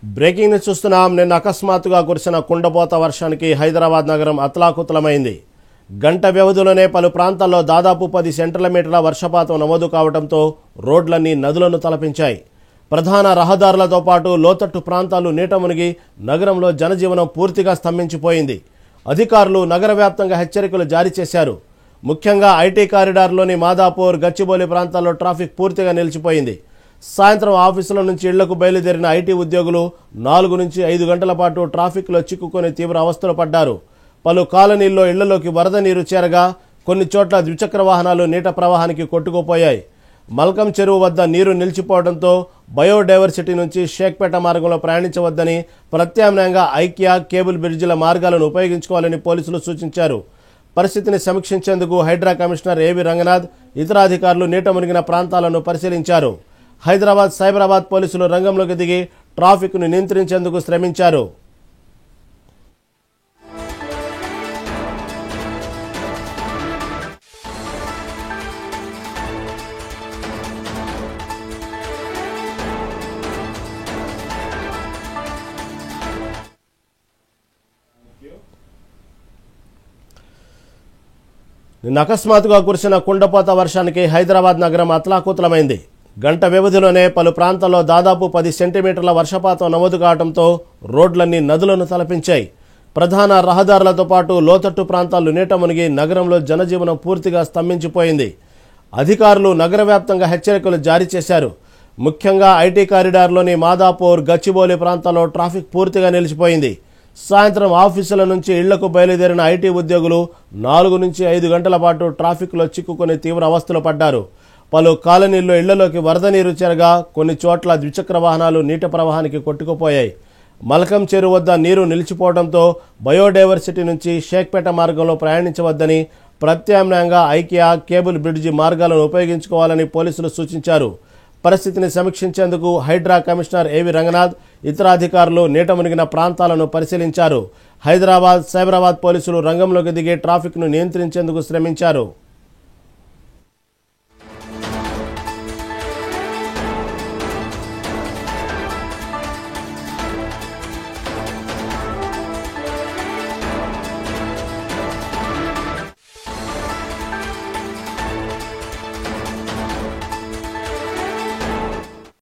Breaking news చూస్తున్నాం. నిన్న అకస్మాత్తుగా కురిసిన కుండపోత వర్షానికి హైదరాబాద్ నగరం అతలాకుతలమైంది. గంట వ్యవధిలోనే పలు ప్రాంతాల్లో దాదాపు 10 సెంటీమీటర్ల వర్షపాతం నమోదు కావడంతో రోడ్లన్నీ నదులను తలపించాయి. ప్రధాన రహదారులతో పాటు లోతట్టు ప్రాంతాలు నీట మునిగి నగరంలో జనజీవనం పూర్తిగా స్తంభించిపోయింది. అధికారులు నగర వ్యాప్తంగా హెచ్చరికలు జారీ చేశారు. ముఖ్యంగా ఐటీ కారిడార్లోని మాదాపూర్, గచ్చిబౌలి ప్రాంతాల్లో ట్రాఫిక్ పూర్తిగా నిలిచిపోయింది. సాయంత్రం ఆఫీసుల నుంచి ఇళ్లకు బయలుదేరిన ఐటీ ఉద్యోగులు 4 నుంచి 5 గంటల పాటు ట్రాఫిక్లో చిక్కుకొని తీవ్ర అవస్థలు పడ్డారు. పలు కాలనీల్లో ఇళ్లలోకి వరద నీరు చేరగా కొన్ని చోట్ల ద్విచక్ర వాహనాలు నీట ప్రవాహానికి కొట్టుకుపోయాయి. మల్కం చెరువు వద్ద నీరు నిలిచిపోవడంతో బయోడైవర్సిటీ నుంచి షేక్పేట మార్గంలో ప్రయాణించవద్దని, ప్రత్యామ్నాయంగా ఐక్య, కేబుల్ బ్రిడ్జిల మార్గాలను ఉపయోగించుకోవాలని పోలీసులు సూచించారు. పరిస్థితిని సమీక్షించేందుకు హైడ్రా కమిషనర్ ఏవి రంగనాథ్, ఇతర అధికారులు నీట మునిగిన ప్రాంతాలను పరిశీలించారు. హైదరాబాద్, సైబరాబాద్ పోలీసులు రంగంలోకి దిగి ట్రాఫిక్ను నియంత్రించేందుకు శ్రమించారు. నిన్న అకస్మాత్తుగా కురిసిన కుండపోత వర్షానికి హైదరాబాద్ నగరం అతలాకుతలమైంది. గంట వ్యవధిలోనే పలు ప్రాంతాల్లో దాదాపు 10 సెంటీమీటర్ల వర్షపాతం నమోదు కావడంతో రోడ్లన్నీ నదులను తలపించాయి. ప్రధాన రహదారులతో పాటు లోతట్టు ప్రాంతాలు నీట మునిగి నగరంలో జనజీవనం పూర్తిగా స్తంభించిపోయింది. అధికారులు నగర వ్యాప్తంగా హెచ్చరికలు జారీ చేశారు. ముఖ్యంగా ఐటీ కారిడార్లోని మాదాపూర్, గచ్చిబౌలి ప్రాంతాల్లో ట్రాఫిక్ పూర్తిగా నిలిచిపోయింది. సాయంత్రం ఆఫీసుల నుంచి ఇళ్లకు బయలుదేరిన ఐటీ ఉద్యోగులు 4 నుంచి 5 గంటల పాటు ట్రాఫిక్లో చిక్కుకొని తీవ్ర అవస్థలు పడ్డారు. పలు కాలనీల్లో ఇళ్లలోకి వరద నీరు చేరగా కొన్ని చోట్ల ద్విచక్ర వాహనాలు నీటి ప్రవాహానికి కొట్టుకుపోయాయి. మల్కం చెరువు వద్ద నీరు నిలిచిపోవడంతో బయోడైవర్సిటీ నుంచి షేక్పేట మార్గంలో ప్రయాణించవద్దని, ప్రత్యామ్నాయంగా ఐక్య, కేబుల్ బ్రిడ్జి మార్గాలను ఉపయోగించుకోవాలని పోలీసులు సూచించారు. పరిస్థితిని సమీక్షించేందుకు హైడ్రా కమిషనర్ ఏవి రంగనాథ్, ఇతర అధికారులు నీట మునిగిన ప్రాంతాలను పరిశీలించారు. హైదరాబాద్, సైబరాబాద్ పోలీసులు రంగంలోకి దిగి ట్రాఫిక్ను నియంత్రించేందుకు శ్రమించారు.